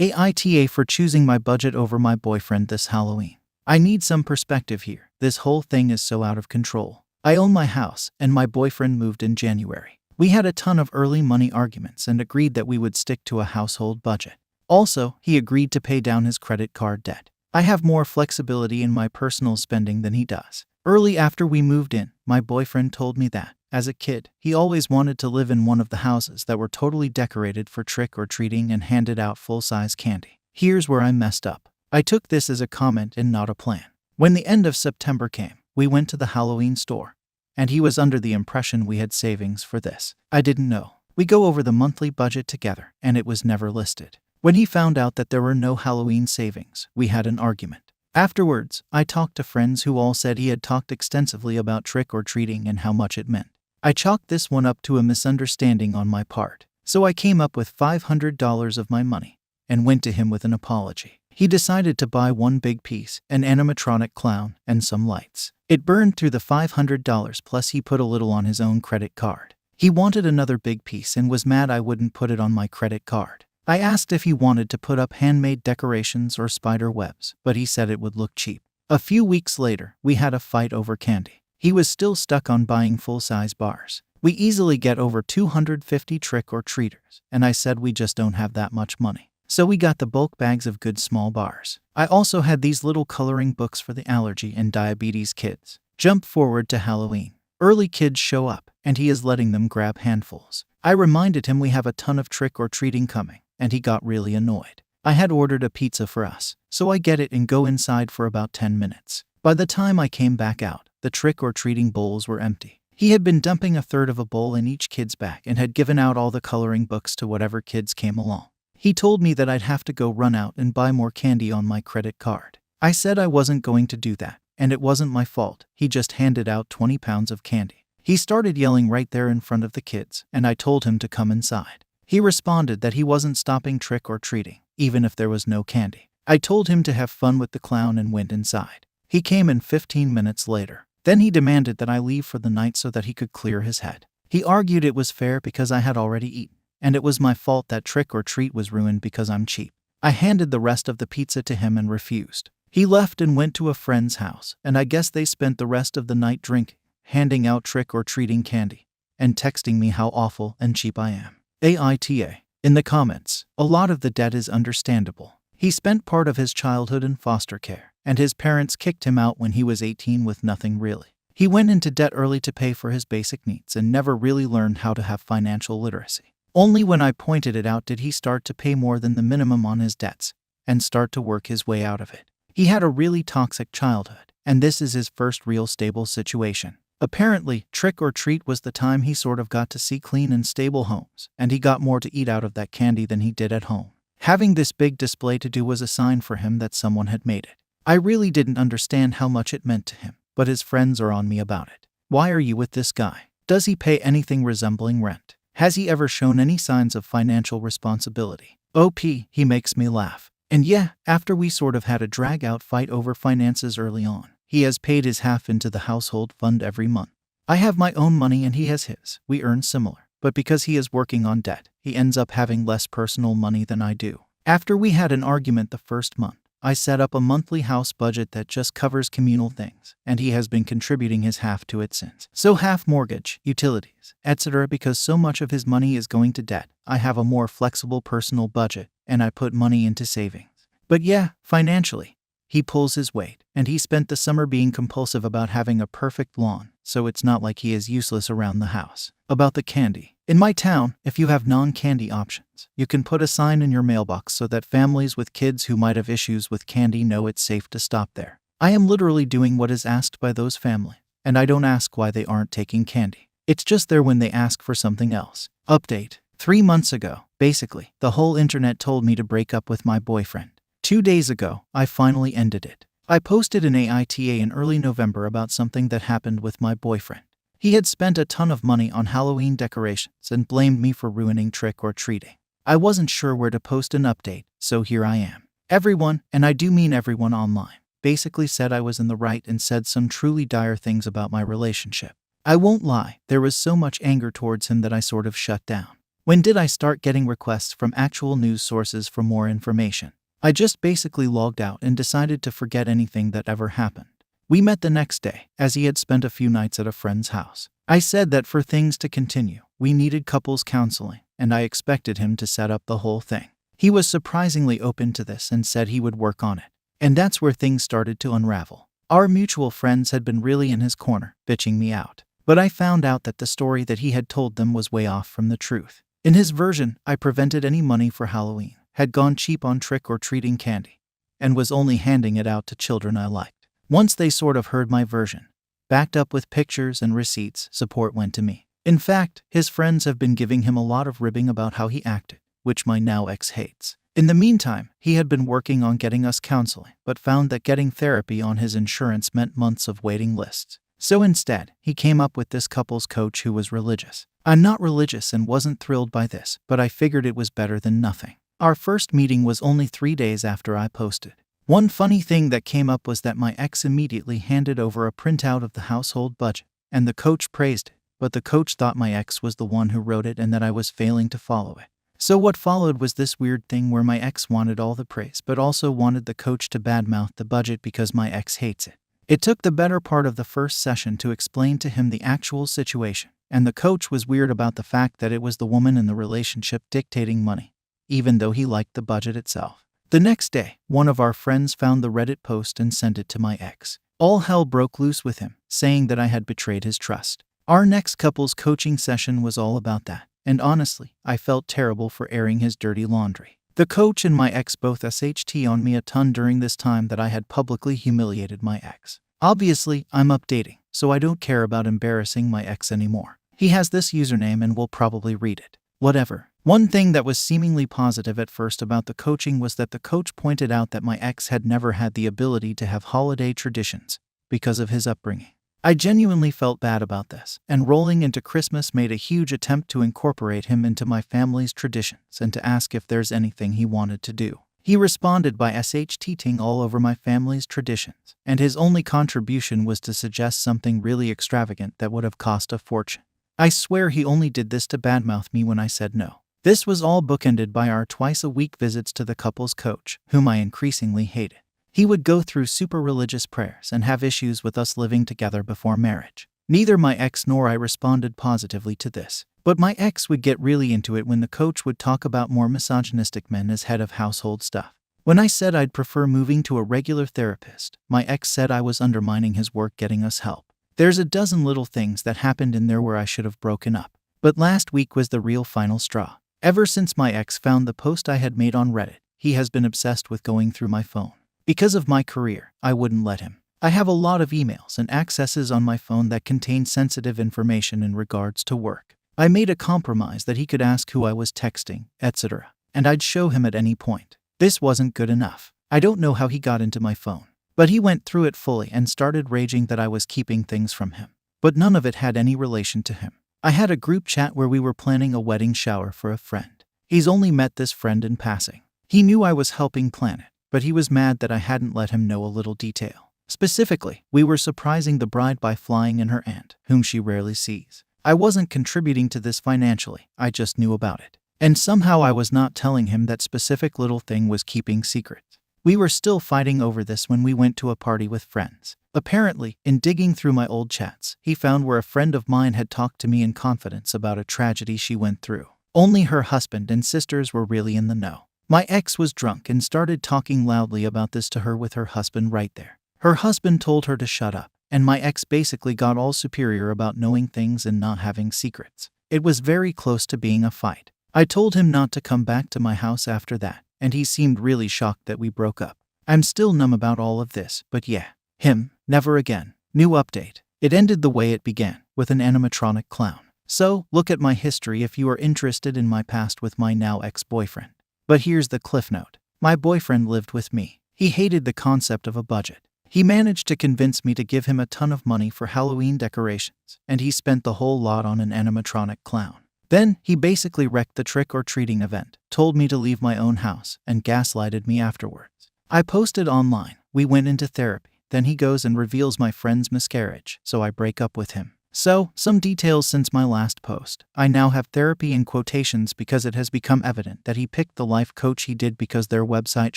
AITA for choosing my budget over my boyfriend this Halloween. I need some perspective here. This whole thing is so out of control. I own my house, and my boyfriend moved in January. We had a ton of early money arguments and agreed that we would stick to a household budget. Also, he agreed to pay down his credit card debt. I have more flexibility in my personal spending than he does. Early after we moved in, my boyfriend told me that, as a kid, he always wanted to live in one of the houses that were totally decorated for trick-or-treating and handed out full-size candy. Here's where I messed up. I took this as a comment and not a plan. When the end of September came, we went to the Halloween store, and he was under the impression we had savings for this. I didn't know. We go over the monthly budget together, and it was never listed. When he found out that there were no Halloween savings, we had an argument. Afterwards, I talked to friends who all said he had talked extensively about trick-or-treating and how much it meant. I chalked this one up to a misunderstanding on my part, so I came up with $500 of my money and went to him with an apology. He decided to buy one big piece, an animatronic clown, and some lights. It burned through the $500, plus he put a little on his own credit card. He wanted another big piece and was mad I wouldn't put it on my credit card. I asked if he wanted to put up handmade decorations or spider webs, but he said it would look cheap. A few weeks later, we had a fight over candy. He was still stuck on buying full-size bars. We easily get over 250 trick-or-treaters, and I said we just don't have that much money. So we got the bulk bags of good small bars. I also had these little coloring books for the allergy and diabetes kids. Jump forward to Halloween. Early kids show up, and he is letting them grab handfuls. I reminded him we have a ton of trick-or-treating coming, and he got really annoyed. I had ordered a pizza for us, so I get it and go inside for about 10 minutes. By the time I came back out, the trick-or-treating bowls were empty. He had been dumping a third of a bowl in each kid's bag and had given out all the coloring books to whatever kids came along. He told me that I'd have to go run out and buy more candy on my credit card. I said I wasn't going to do that, and it wasn't my fault. He just handed out 20 pounds of candy. He started yelling right there in front of the kids, and I told him to come inside. He responded that he wasn't stopping trick-or-treating, even if there was no candy. I told him to have fun with the clown and went inside. He came in 15 minutes later. Then he demanded that I leave for the night so that he could clear his head. He argued it was fair because I had already eaten, and it was my fault that trick-or-treat was ruined because I'm cheap. I handed the rest of the pizza to him and refused. He left and went to a friend's house, and I guess they spent the rest of the night drinking, handing out trick-or-treating candy, and texting me how awful and cheap I am. AITA. In the comments, a lot of the debt is understandable. He spent part of his childhood in foster care, and his parents kicked him out when he was 18 with nothing really. He went into debt early to pay for his basic needs and never really learned how to have financial literacy. Only when I pointed it out did he start to pay more than the minimum on his debts and start to work his way out of it. He had a really toxic childhood, and this is his first real stable situation. Apparently, trick-or-treat was the time he sort of got to see clean and stable homes, and he got more to eat out of that candy than he did at home. Having this big display to do was a sign for him that someone had made it. I really didn't understand how much it meant to him, but his friends are on me about it. Why are you with this guy? Does he pay anything resembling rent? Has he ever shown any signs of financial responsibility? OP, he makes me laugh. And yeah, after we sort of had a drag-out fight over finances early on, he has paid his half into the household fund every month. I have my own money and he has his. We earn similar, but because he is working on debt, he ends up having less personal money than I do. After we had an argument the first month, I set up a monthly house budget that just covers communal things, and he has been contributing his half to it since. So half mortgage, utilities, etc. Because so much of his money is going to debt, I have a more flexible personal budget, and I put money into savings. But yeah, financially, he pulls his weight, and he spent the summer being compulsive about having a perfect lawn, so it's not like he is useless around the house. About the candy. In my town, if you have non-candy options, you can put a sign in your mailbox so that families with kids who might have issues with candy know it's safe to stop there. I am literally doing what is asked by those families, and I don't ask why they aren't taking candy. It's just there when they ask for something else. Update. 3 months ago, basically, the whole internet told me to break up with my boyfriend. 2 days ago, I finally ended it. I posted an AITA in early November about something that happened with my boyfriend. He had spent a ton of money on Halloween decorations and blamed me for ruining trick-or-treating. I wasn't sure where to post an update, so here I am. Everyone, and I do mean everyone online, basically said I was in the right and said some truly dire things about my relationship. I won't lie, there was so much anger towards him that I sort of shut down. When did I start getting requests from actual news sources for more information? I just basically logged out and decided to forget anything that ever happened. We met the next day, as he had spent a few nights at a friend's house. I said that for things to continue, we needed couples counseling, and I expected him to set up the whole thing. He was surprisingly open to this and said he would work on it. And that's where things started to unravel. Our mutual friends had been really in his corner, bitching me out. But I found out that the story that he had told them was way off from the truth. In his version, I prevented any money for Halloween, had gone cheap on trick-or-treating candy, and was only handing it out to children I liked. Once they sort of heard my version, backed up with pictures and receipts, support went to me. In fact, his friends have been giving him a lot of ribbing about how he acted, which my now ex hates. In the meantime, he had been working on getting us counseling, but found that getting therapy on his insurance meant months of waiting lists. So instead, he came up with this couples coach who was religious. I'm not religious and wasn't thrilled by this, but I figured it was better than nothing. Our first meeting was only 3 days after I posted. One funny thing that came up was that my ex immediately handed over a printout of the household budget, and the coach praised it, but the coach thought my ex was the one who wrote it and that I was failing to follow it. So what followed was this weird thing where my ex wanted all the praise but also wanted the coach to badmouth the budget because my ex hates it. It took the better part of the first session to explain to him the actual situation, and the coach was weird about the fact that it was the woman in the relationship dictating money, even though he liked the budget itself. The next day, one of our friends found the Reddit post and sent it to my ex. All hell broke loose with him, saying that I had betrayed his trust. Our next couples coaching session was all about that, and honestly, I felt terrible for airing his dirty laundry. The coach and my ex both SHT on me a ton during this time that I had publicly humiliated my ex. Obviously, I'm updating, so I don't care about embarrassing my ex anymore. He has this username and will probably read it. Whatever. One thing that was seemingly positive at first about the coaching was that the coach pointed out that my ex had never had the ability to have holiday traditions because of his upbringing. I genuinely felt bad about this, and rolling into Christmas made a huge attempt to incorporate him into my family's traditions and to ask if there's anything he wanted to do. He responded by SHTing all over my family's traditions, and his only contribution was to suggest something really extravagant that would have cost a fortune. I swear he only did this to badmouth me when I said no. This was all bookended by our twice-a-week visits to the couples coach, whom I increasingly hated. He would go through super religious prayers and have issues with us living together before marriage. Neither my ex nor I responded positively to this, but my ex would get really into it when the coach would talk about more misogynistic men as head of household stuff. When I said I'd prefer moving to a regular therapist, my ex said I was undermining his work getting us help. There's a dozen little things that happened in there where I should have broken up. But last week was the real final straw. Ever since my ex found the post I had made on Reddit, he has been obsessed with going through my phone. Because of my career, I wouldn't let him. I have a lot of emails and accesses on my phone that contain sensitive information in regards to work. I made a compromise that he could ask who I was texting, etc., and I'd show him at any point. This wasn't good enough. I don't know how he got into my phone, but he went through it fully and started raging that I was keeping things from him. But none of it had any relation to him. I had a group chat where we were planning a wedding shower for a friend. He's only met this friend in passing. He knew I was helping plan it, but he was mad that I hadn't let him know a little detail. Specifically, we were surprising the bride by flying in her aunt, whom she rarely sees. I wasn't contributing to this financially, I just knew about it. And somehow I was not telling him that specific little thing was keeping secrets. We were still fighting over this when we went to a party with friends. Apparently, in digging through my old chats, he found where a friend of mine had talked to me in confidence about a tragedy she went through. Only her husband and sisters were really in the know. My ex was drunk and started talking loudly about this to her with her husband right there. Her husband told her to shut up, and my ex basically got all superior about knowing things and not having secrets. It was very close to being a fight. I told him not to come back to my house after that, and he seemed really shocked that we broke up. I'm still numb about all of this, but yeah. Him, never again. New update. It ended the way it began, with an animatronic clown. So, look at my history if you are interested in my past with my now ex-boyfriend. But here's the cliff note. My boyfriend lived with me. He hated the concept of a budget. He managed to convince me to give him a ton of money for Halloween decorations, and he spent the whole lot on an animatronic clown. Then, he basically wrecked the trick-or-treating event, told me to leave my own house, and gaslighted me afterwards. I posted online. We went into therapy. Then he goes and reveals my friend's miscarriage, so I break up with him. So, some details since my last post. I now have therapy in quotations because it has become evident that he picked the life coach he did because their website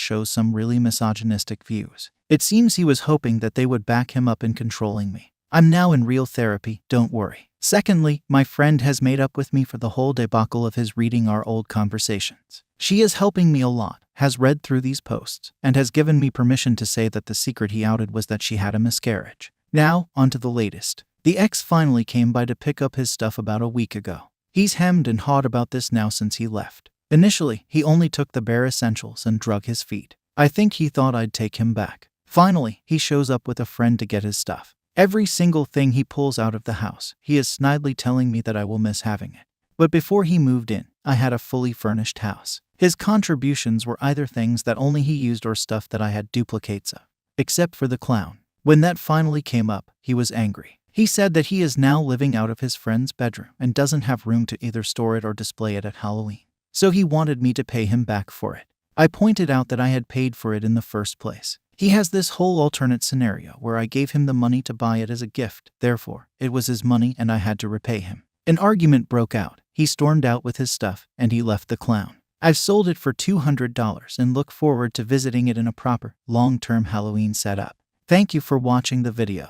shows some really misogynistic views. It seems he was hoping that they would back him up in controlling me. I'm now in real therapy, don't worry. Secondly, my friend has made up with me for the whole debacle of his reading our old conversations. She is helping me a lot, has read through these posts, and has given me permission to say that the secret he outed was that she had a miscarriage. Now, on to the latest. The ex finally came by to pick up his stuff about a week ago. He's hemmed and hawed about this now since he left. Initially, he only took the bare essentials and drug his feet. I think he thought I'd take him back. Finally, he shows up with a friend to get his stuff. Every single thing he pulls out of the house, he is snidely telling me that I will miss having it. But before he moved in, I had a fully furnished house. His contributions were either things that only he used or stuff that I had duplicates of. Except for the clown. When that finally came up, he was angry. He said that he is now living out of his friend's bedroom and doesn't have room to either store it or display it at Halloween. So he wanted me to pay him back for it. I pointed out that I had paid for it in the first place. He has this whole alternate scenario where I gave him the money to buy it as a gift, therefore, it was his money and I had to repay him. An argument broke out, he stormed out with his stuff, and he left the clown. I've sold it for $200 and look forward to visiting it in a proper, long-term Halloween setup. Thank you for watching the video.